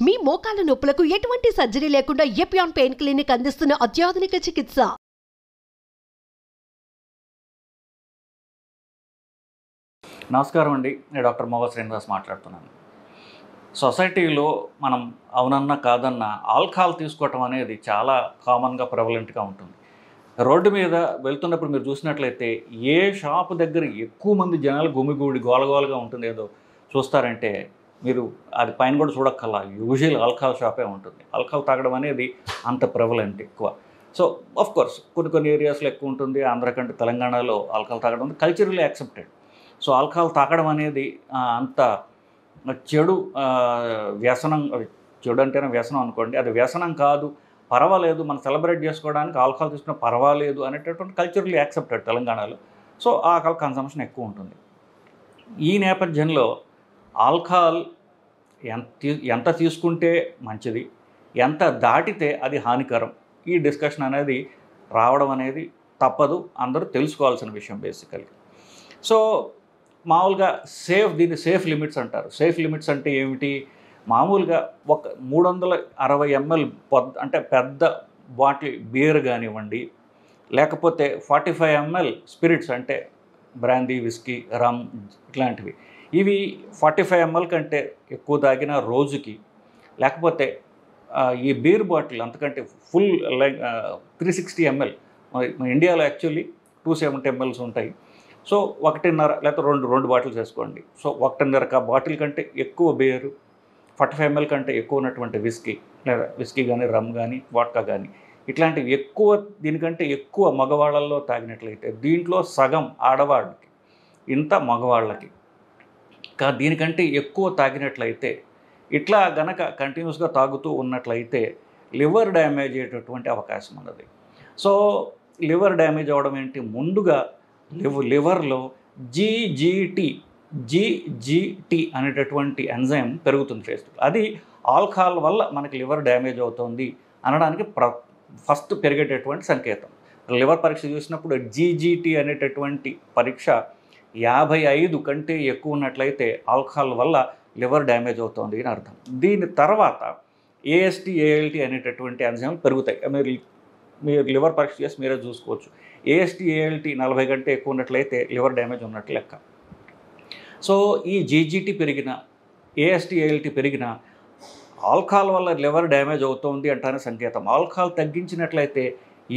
మీ మోకాల నొప్పులకు ఎటువంటి సర్జరీ లేకుండా ఎపియాన్ పెయిన్ క్లినిక్ అందిస్తున్న అత్యాధునిక చికిత్స. నమస్కారం అండి, నేను డాక్టర్ మోవ శ్రీనివాస్ మాట్లాడుతున్నాను. సొసైటీలో మనం అవునన్నా కాదన్నా ఆల్కహాల్ తీసుకోవటం అనేది చాలా కామన్గా ప్రెవలెంట్గా ఉంటుంది. రోడ్డు మీద వెళ్తున్నప్పుడు మీరు చూసినట్లయితే ఏ షాపు దగ్గర ఎక్కువ మంది జనాలు గుమిగూడి గోలగోలగా ఉంటుంది ఏదో చూస్తారంటే మీరు అది పైన కూడా చూడక్కల్లా యూజువల్ ఆల్కహాల్ షాపే ఉంటుంది. ఆల్కహాల్ తాగడం అనేది అంత ప్రెవలెంట్ ఎక్కువ. సో కోర్స్ కొన్ని ఏరియాస్లో ఎక్కువ ఉంటుంది. ఆంధ్ర కంటే తెలంగాణలో ఆల్కహాల్ తాగడం కల్చరల్లీ యాక్సెప్టెడ్. సో ఆల్కహాల్ తాగడం అనేది అంత చెడు వ్యసనం. చెడు అంటేనే వ్యసనం అనుకోండి, అది వ్యసనం కాదు, పర్వాలేదు, మనం సెలబ్రేట్ చేసుకోవడానికి ఆల్కహాల్ తీసుకున్న పర్వాలేదు అనేటటువంటి కల్చరల్లీ యాక్సెప్టెడ్ తెలంగాణలో. సో ఆల్కహాల్ కన్సంప్షన్ ఎక్కువ ఉంటుంది. ఈ నేపథ్యంలో ఆల్కహాల్ ఎంత తీసుకుంటే మంచిది, ఎంత దాటితే అది హానికరం, ఈ డిస్కషన్ అనేది రావడం అనేది తప్పదు, అందరూ తెలుసుకోవాల్సిన విషయం బేసికలీ. సో మామూలుగా దీన్ని సేఫ్ లిమిట్స్ అంటారు. సేఫ్ లిమిట్స్ అంటే ఏమిటి? మామూలుగా ఒక 360 ml అంటే పెద్ద బాటిల్ బీర్ కానివ్వండి, లేకపోతే 45 ml స్పిరిట్స్ అంటే బ్రాందీ, విస్కీ, రమ్ ఇట్లాంటివి, ఇవి 45 ml కంటే ఎక్కువ తాగిన రోజుకి, లేకపోతే ఈ బీర్ బాటిల్ అంతకంటే ఫుల్ 360 ml, మన ఇండియాలో యాక్చువల్లీ 270 ml ఉంటాయి. సో 1.5 లేకపోతే రెండు బాటిల్స్ వేసుకోండి. సో 1.5 బాటిల్ కంటే ఎక్కువ బీరు, 45 ml కంటే ఎక్కువ ఉన్నటువంటి విస్కీ కానీ, రమ్ కానీ, వాడ్కా కానీ, ఇట్లాంటివి ఎక్కువ, దీనికంటే ఎక్కువ మగవాళ్ళల్లో తాగినట్లయితే దీంట్లో సగం ఆడవాళ్ళకి, ఇంత మగవాళ్ళకి. దీనికంటే ఎక్కువ తాగినట్లయితే, ఇట్లా గనక కంటిన్యూస్గా తాగుతూ ఉన్నట్లయితే లివర్ డ్యామేజ్ అయ్యేటటువంటి అవకాశం ఉన్నది. సో లివర్ డ్యామేజ్ అవ్వడం ఏంటి? ముందుగా లివర్లో జీజీటీ అనేటటువంటి ఎంజైమ్ పెరుగుతుంది ఫేస్లో. అది ఆల్కహాల్ వల్ల మనకి లివర్ డ్యామేజ్ అవుతుంది అనడానికి ఫస్ట్ పెరిగేటటువంటి సంకేతం. లివర్ పరీక్ష చూసినప్పుడు జీజీటీ అనేటటువంటి పరీక్ష 55 కంటే ఎక్కువ ఉన్నట్లయితే ఆల్కహాల్ వల్ల లివర్ డ్యామేజ్ అవుతుంది అని అర్థం. దీని తర్వాత AST, ALT అనేటటువంటి ఎంజైమ్లు పెరుగుతాయి. మీరు లివర్ పరీక్ష చేసి మీరే చూసుకోవచ్చు. AST, ALT 40 కంటే ఎక్కువ ఉన్నట్లయితే లివర్ డ్యామేజ్ ఉన్నట్లు లెక్క. సో ఈ జీజీటీ పెరిగిన, AST, ALT పెరిగిన ఆల్కహాల్ వల్ల లివర్ డ్యామేజ్ అవుతుంది అంటానే సంకేతం. ఆల్కహాల్ తగ్గించినట్లయితే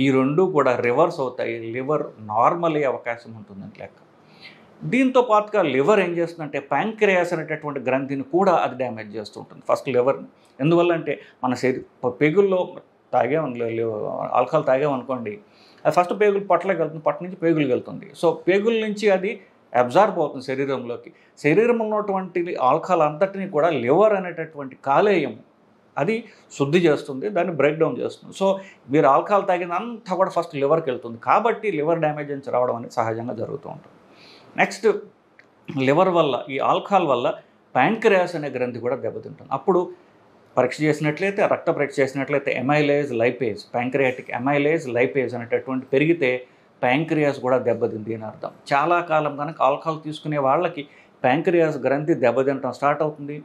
ఈ రెండు కూడా రివర్స్ అవుతాయి, లివర్ నార్మల్ అయ్యే అవకాశం ఉంటుందని లెక్క. దీంతో పాటుగా లివర్ ఏం చేస్తుందంటే ప్యాంక్రియాస్ అనేటటువంటి గ్రంథిని కూడా అది డ్యామేజ్ చేస్తూ ఉంటుంది ఫస్ట్ లివర్ని. ఎందువల్ల అంటే మన పేగుల్లో ఆల్కహాల్ తాగామనుకోండి, అది ఫస్ట్ పేగులు పొట్టలోకి వెళ్తుంది, పొట్ట నుంచి పేగులు వెళ్తుంది. సో పేగుల నుంచి అది అబ్జార్బ్ అవుతుంది శరీరంలోకి. శరీరంలో ఉన్నటువంటి ఆల్కహాల్ అంతటిని కూడా లివర్ అనేటటువంటి కాలేయం అది శుద్ధి చేస్తుంది, దాన్ని బ్రేక్ డౌన్ చేస్తుంది. సో మీరు ఆల్కహాల్ తాగినంతా కూడా ఫస్ట్ లివర్కి వెళ్తుంది. కాబట్టి లివర్ డ్యామేజ్ నుంచి రావడం అనేది సహజంగా జరుగుతూ ఉంటుంది. నెక్స్ట్, లివర్ వల్ల, ఈ ఆల్కహాల్ వల్ల ప్యాంక్రియాస్ అనే గ్రంథి కూడా దెబ్బతింటుంది. అప్పుడు పరీక్ష చేసినట్లయితే, రక్త పరీక్ష చేసినట్లయితే amylase lipase, pancreatic amylase lipase అనేటటువంటి పెరిగితే ప్యాంక్రియాస్ కూడా దెబ్బతింది అని అర్థం. చాలా కాలం కనుక ఆల్కహాల్ తీసుకునే వాళ్ళకి ప్యాంక్రియాస్ గ్రంథి దెబ్బతింటం స్టార్ట్ అవుతుంది,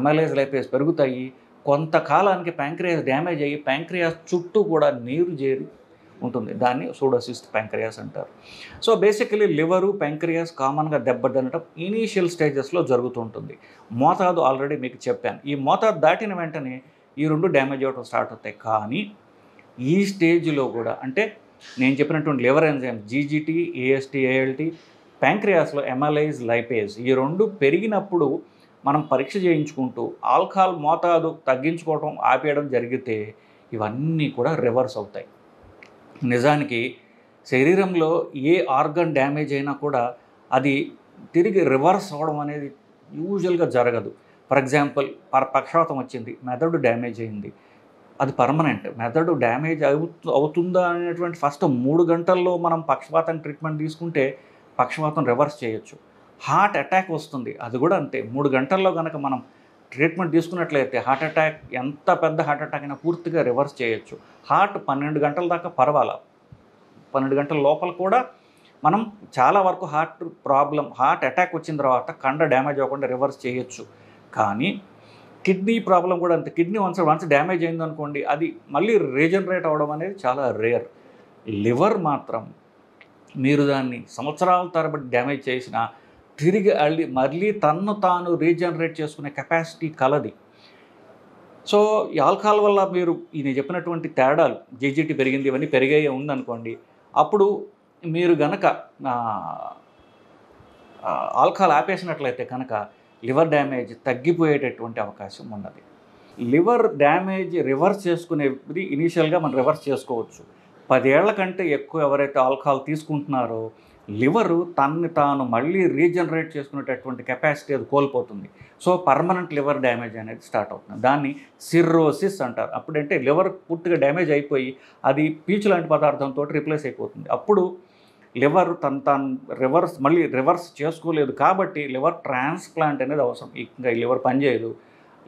ఎమైలేజ్ లైపేజ్ పెరుగుతాయి. కొంతకాలానికి ప్యాంక్రియాస్ డ్యామేజ్ అయ్యి ప్యాంక్రియాస్ చుట్టూ కూడా నీరు చేరి ఉంటుంది, దాన్ని సూడోసిస్ట్ ప్యాంక్రియాస్ అంటారు. సో బేసికలీ లివరు, ప్యాంక్రియాస్ కామన్గా దెబ్బతినటం ఇనీషియల్ స్టేజెస్లో జరుగుతూ ఉంటుంది. మోతాదు ఆల్రెడీ మీకు చెప్పాను. ఈ మోతాదు దాటిన వెంటనే ఈ రెండు డ్యామేజ్ అవ్వడం స్టార్ట్ అవుతాయి. కానీ ఈ స్టేజ్లో కూడా, అంటే నేను చెప్పినటువంటి liver enzyme GGT, AST, ALT, ప్యాంక్రియాస్లో ఎమైలేజ్ లైపేజ్, ఈ రెండు పెరిగినప్పుడు మనం పరీక్ష చేయించుకుంటూ ఆల్కహాల్ మోతాదు తగ్గించుకోవడం ఆపేయడం జరిగితే ఇవన్నీ కూడా రివర్స్ అవుతాయి. నిజానికి శరీరంలో ఏ ఆర్గన్ డ్యామేజ్ అయినా కూడా అది తిరిగి రివర్స్ అవ్వడం అనేది యూజువల్గా జరగదు. ఫర్ ఎగ్జాంపుల్, పక్షవాతం వచ్చింది, మెదడు డ్యామేజ్ అయింది, అది పర్మనెంట్. మెదడు డ్యామేజ్ అవుతుందా అనేటువంటి ఫస్ట్ 3 గంటల్లో మనం పక్షవాతం ట్రీట్మెంట్ తీసుకుంటే పక్షవాతం రివర్స్ చేయొచ్చు. హార్ట్ అటాక్ వస్తుంది, అది కూడా అంతే. 3 గంటల్లో కనుక మనం ట్రీట్మెంట్ తీసుకున్నట్లయితే హార్ట్ అటాక్, ఎంత పెద్ద హార్ట్ అటాక్ అయినా పూర్తిగా రివర్స్ చేయొచ్చు. హార్ట్ 12 గంటల దాకా పర్వాలా, 12 గంటల లోపల కూడా మనం చాలా వరకు హార్ట్ అటాక్ వచ్చిన తర్వాత కండ డ్యామేజ్ అవ్వకుండా రివర్స్ చేయొచ్చు. కానీ కిడ్నీ ప్రాబ్లం కూడా అంతే. కిడ్నీ వన్స్ డ్యామేజ్ అయిందనుకోండి, అది మళ్ళీ రీజనరేట్ అవ్వడం అనేది చాలా రేర్. లివర్ మాత్రం మీరు దాన్ని సంవత్సరాల తరబడి డ్యామేజ్ చేసినా తిరిగి మళ్ళీ తన్ను తాను రీజనరేట్ చేసుకునే కెపాసిటీ కలది. సో ఈ ఆల్కహాల్ వల్ల మీరు నేను చెప్పినటువంటి తేడాలు, జీజీటీ పెరిగింది, ఇవన్నీ పెరిగాయి ఉందనుకోండి, అప్పుడు మీరు గనక ఆల్కహాల్ ఆపేసినట్లయితే కనుక లివర్ డ్యామేజ్ తగ్గిపోయేటటువంటి అవకాశం ఉన్నది. లివర్ డ్యామేజ్ రివర్స్ చేసుకునేది ఇనీషియల్గా మనం రివర్స్ చేసుకోవచ్చు. 10 ఏళ్ల కంటే ఎక్కువ ఎవరైతే ఆల్కహాల్ తీసుకుంటున్నారో లివరు తన్ని తాను మళ్ళీ రీజనరేట్ చేసుకునేటటువంటి కెపాసిటీ అది కోల్పోతుంది. సో పర్మనెంట్ లివర్ డ్యామేజ్ అనేది స్టార్ట్ అవుతుంది. దాన్ని సిర్రోసిస్ అంటారు. అప్పుడంటే లివర్ పూర్తిగా డ్యామేజ్ అయిపోయి అది పీచు లాంటి పదార్థంతో రిప్లేస్ అయిపోతుంది. అప్పుడు లివర్ తాను మళ్ళీ రివర్స్ చేసుకోలేదు కాబట్టి లివర్ ట్రాన్స్ప్లాంట్ అనేది అవసరం. ఇంకా ఈ లివర్ పనిచేయదు,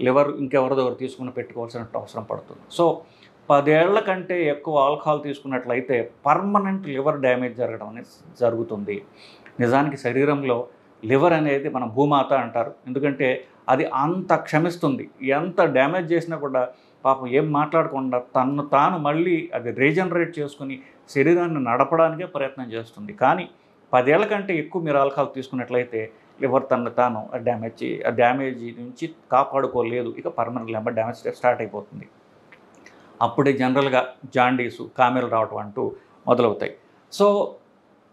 లివర్ ఇంకెవరి దగ్గర తీసుకుని పెట్టుకోవాల్సిన అవసరం పడుతుంది. సో 10 ఏళ్ల కంటే ఎక్కువ ఆల్కహాల్ తీసుకున్నట్లయితే పర్మనెంట్ లివర్ డ్యామేజ్ జరగడం అనేది జరుగుతుంది. నిజానికి శరీరంలో లివర్ అనేది మన భూమాత అంటారు. ఎందుకంటే అది అంత క్షమిస్తుంది. ఎంత డ్యామేజ్ చేసినా కూడా పాపం ఏం మాట్లాడకుండా తన్ను తాను మళ్ళీ అది రీజనరేట్ చేసుకుని శరీరాన్ని నడపడానికే ప్రయత్నం చేస్తుంది. కానీ 10 ఏళ్ల కంటే ఎక్కువ మీరు ఆల్కహాల్ తీసుకున్నట్లయితే లివర్ తను తాను డ్యామేజ్ నుంచి కాపాడుకోలేదు. ఇక పర్మనెంట్ లివర్ డ్యామేజ్ స్టార్ట్ అయిపోతుంది. అప్పుడే జనరల్గా జాండీసు, కామెలు రావటం అంటూ మొదలవుతాయి. సో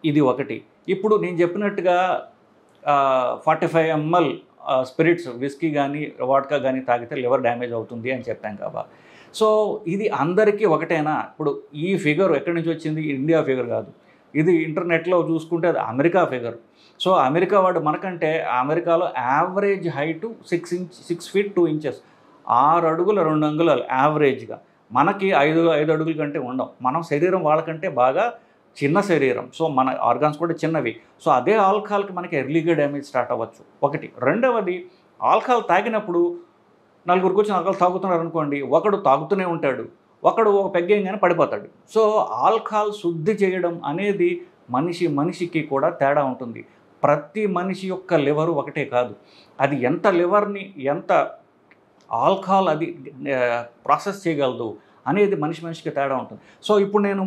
ఇది ఒకటి. ఇప్పుడు నేను చెప్పినట్టుగా 45 ml స్పిరిట్స్, విస్కీ కానీ వాడ్కా కానీ తాగితే లివర్ డ్యామేజ్ అవుతుంది అని చెప్పాం కదా. సో ఇది అందరికీ ఒకటేనా? ఇప్పుడు ఈ ఫిగర్ ఎక్కడి నుంచి వచ్చింది? ఇండియా ఫిగర్ కాదు, ఇది ఇంటర్నెట్లో చూసుకుంటే అది అమెరికా ఫిగర్. సో అమెరికా వాడు మనకంటే, అమెరికాలో యావరేజ్ హైటు 6 feet 2 inches, 6 అడుగుల 2 అంగుళాలు యావరేజ్గా. మనకి 5 అడుగుల కంటే ఉండం. మనం శరీరం వాళ్ళకంటే బాగా చిన్న శరీరం. సో మన ఆర్గాన్స్ కూడా చిన్నవి. సో అదే ఆల్కహాల్కి మనకి ఎర్లీగా డ్యామేజ్ స్టార్ట్ అవ్వచ్చు, ఒకటి. రెండవది, ఆల్కహాల్ తాగినప్పుడు నలుగురికి వచ్చిన ఆల్కహాల్ తాగుతున్నారు అనుకోండి, ఒకడు తాగుతూనే ఉంటాడు, ఒకడు ఒక పెగ్గేయంగానే పడిపోతాడు. సో ఆల్కహాల్ శుద్ధి చేయడం అనేది మనిషికి కూడా తేడా ఉంటుంది. ప్రతి మనిషి యొక్క లివరు ఒకటే కాదు. అది ఎంత లివర్ని ఎంత ఆల్కహాల్ అది ప్రాసెస్ చేయగలదు అనేది మనిషికి తేడా ఉంటుంది. సో ఇప్పుడు నేను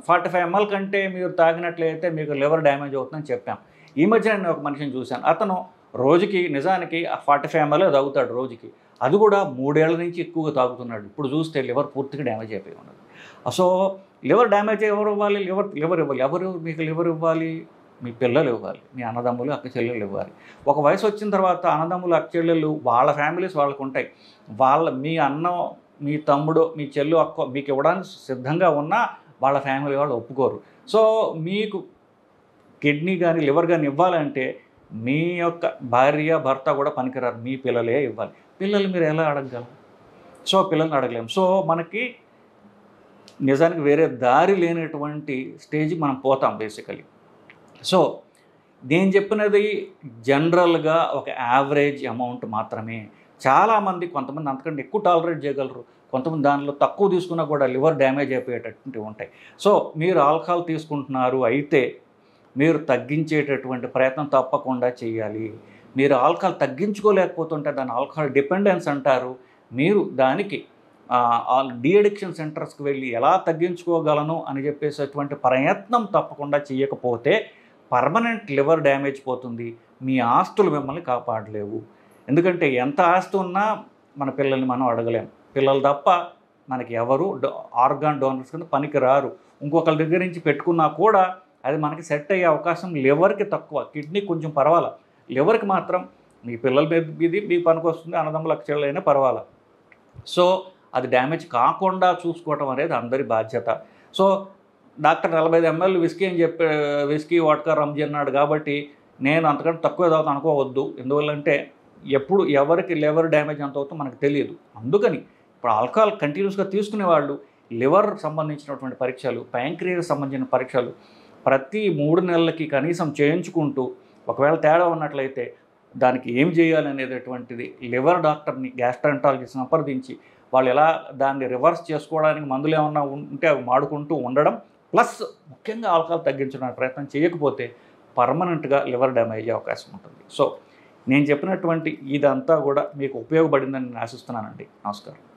45 ml కంటే మీరు తాగినట్లయితే మీకు లివర్ డ్యామేజ్ అవుతుందని చెప్పాం. ఈ మధ్య నేను ఒక మనిషిని చూశాను. అతను రోజుకి నిజానికి 45 ml తాగుతాడు రోజుకి. అది కూడా 3 ఏళ్ల నుంచి ఎక్కువగా తాగుతున్నాడు. ఇప్పుడు చూస్తే లివర్ పూర్తిగా డ్యామేజ్ అయిపోయి ఉన్నది. సో లివర్ డ్యామేజ్ ఎవరు ఇవ్వాలి? లివర్ ఇవ్వాలి. ఎవరు మీకు లివర్ ఇవ్వాలి? మీ పిల్లలు ఇవ్వాలి, మీ అన్నదమ్ములు అక్క చెల్లెలు ఇవ్వాలి. ఒక వయసు వచ్చిన తర్వాత అన్నదమ్ములు అక్క చెల్లెళ్ళు వాళ్ళ ఫ్యామిలీస్ వాళ్ళకు ఉంటాయి. మీ అన్న, మీ తమ్ముడు, మీ చెల్లు, అక్క మీకు ఇవ్వడానికి సిద్ధంగా ఉన్నా వాళ్ళ ఫ్యామిలీ వాళ్ళు ఒప్పుకోరు. సో మీకు కిడ్నీ కానీ లివర్ కానీ ఇవ్వాలంటే మీ యొక్క భార్య భర్త కూడా పనికిరారు, మీ పిల్లలే ఇవ్వాలి. పిల్లలు మీరు ఎలా అడగగలరు? సో పిల్లల్ని అడగలేము. సో మనకి నిజానికి వేరే దారి లేనటువంటి స్టేజ్కి మనం పోతాం బేసికలీ. సో నేను చెప్పినది జనరల్గా ఒక యావరేజ్ అమౌంట్ మాత్రమే. చాలామంది, కొంతమంది అంతకంటే ఎక్కువ టాలరేట్ చేయగలరు, కొంతమంది దానిలో తక్కువ తీసుకున్నా కూడా లివర్ డ్యామేజ్ అయిపోయేటటువంటివి ఉంటాయి. సో మీరు ఆల్కహాల్ తీసుకుంటున్నారు అయితే మీరు తగ్గించేటటువంటి ప్రయత్నం తప్పకుండా చేయాలి. మీరు ఆల్కహాల్ తగ్గించుకోలేకపోతుంటే దాన్ని ఆల్కహాల్ డిపెండెన్స్ అంటారు. మీరు దానికి డీ అడిక్షన్ సెంటర్స్కి వెళ్ళి ఎలా తగ్గించుకోగలను అని చెప్పేసేటువంటి ప్రయత్నం తప్పకుండా చేయకపోతే పర్మనెంట్ లివర్ డ్యామేజ్ పోతుంది. మీ ఆస్తులు మిమ్మల్ని కాపాడలేవు. ఎందుకంటే ఎంత ఆస్తి ఉన్నా మన పిల్లల్ని మనం అడగలేము. పిల్లలు తప్ప మనకి ఎవరు ఆర్గాన్ డోనర్స్ కింద పనికి రారు. ఇంకొకరి దగ్గర నుంచి పెట్టుకున్నా కూడా అది మనకి సెట్ అయ్యే అవకాశం లివర్కి తక్కువ. కిడ్నీ కొంచెం పర్వాలా, లివర్కి మాత్రం మీ పిల్లల మీద మీకు పనికి వస్తుంది, అన్నదమ్ముల అక్షరాలైనా పర్వాలా. సో అది డ్యామేజ్ కాకుండా చూసుకోవటం అనేది అందరి బాధ్యత. సో డాక్టర్ 45 ml విస్కీ అని విస్కీ వాడ్కా రంజీ అన్నాడు కాబట్టి నేను అంతకంటే తక్కువ తాగుతాను అనుకోవద్దు. ఎందువల్లంటే ఎప్పుడు ఎవరికి లివర్ డ్యామేజ్ ఎంత అవుతుందో మనకు తెలియదు. అందుకని ఇప్పుడు ఆల్కహాల్ కంటిన్యూస్గా తీసుకునే వాళ్ళు లివర్ సంబంధించినటువంటి పరీక్షలు, ప్యాంక్రియాస్ సంబంధించిన పరీక్షలు ప్రతి 3 నెలలకి కనీసం చేయించుకుంటూ, ఒకవేళ తేడా ఉన్నట్లయితే దానికి ఏం చేయాలి అనేటటువంటిది లివర్ డాక్టర్ని, గ్యాస్ట్రాంటాలజిస్ట్ సంప్రదించి వాళ్ళు ఎలా దాన్ని రివర్స్ చేసుకోవడానికి మందులు ఏమన్నా ఉంటే అవి మాడుకుంటూ ఉండడం, ప్లస్ ముఖ్యంగా ఆల్కహాల్ తగ్గించడానికి ప్రయత్నం చేయకపోతే పర్మనెంట్గా లివర్ డ్యామేజ్ అయ్యే అవకాశం ఉంటుంది. సో నేను చెప్పినటువంటి ఇదంతా కూడా మీకు ఉపయోగపడిందని నేను ఆశిస్తున్నానండి. నమస్కారం.